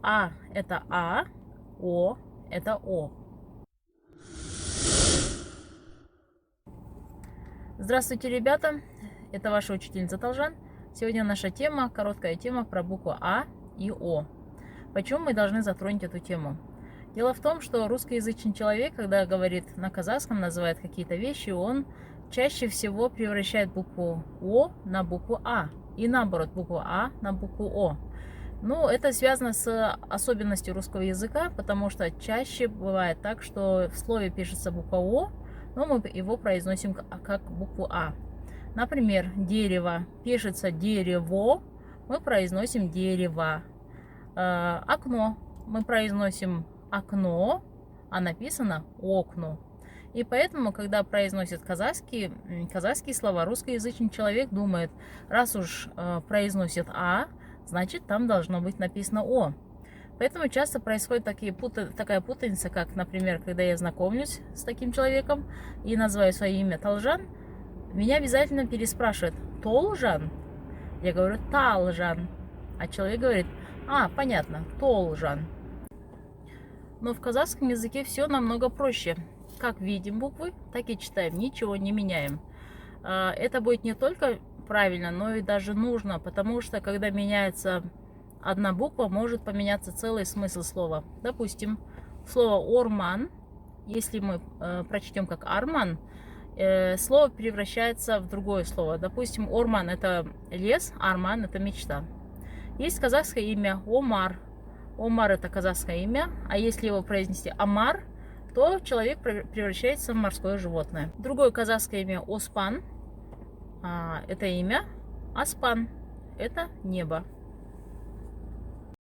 А это А, О это О. Здравствуйте, ребята! Это ваша учительница Талжан. Сегодня наша тема, короткая тема про букву А и О. Почему мы должны затронуть эту тему? Дело в том, что русскоязычный человек, когда говорит на казахском, называет какие-то вещи, он чаще всего превращает букву О на букву А. И наоборот, букву А на букву О. Ну, это связано с особенностью русского языка, потому что чаще бывает так, что в слове пишется буква О, но мы его произносим как букву А. Например, дерево пишется дерево, мы произносим дерево. Окно мы произносим окно, а написано окно. И поэтому, когда произносят казахские слова, русскоязычный человек думает, раз уж произносит А, значит там должно быть написано О. Поэтому часто происходит такая путаница, как, например, когда я знакомлюсь с таким человеком и называю свое имя Талжан, меня обязательно переспрашивают: Толжан? Я говорю Талжан. А человек говорит: а, понятно, Толжан. Но в казахском языке все намного проще. Как видим буквы, так и читаем, ничего не меняем. Это будет не только правильно, но и даже нужно, потому что когда меняется одна буква, может поменяться целый смысл слова. Допустим, слово орман, если мы прочтем как арман, слово превращается в другое слово. Допустим, орман это лес, арман это мечта. Есть казахское имя Омар. Омар это казахское имя, а если его произнести Амар, то человек превращается в морское животное. Другое казахское имя Оспан, это имя. Аспан это небо.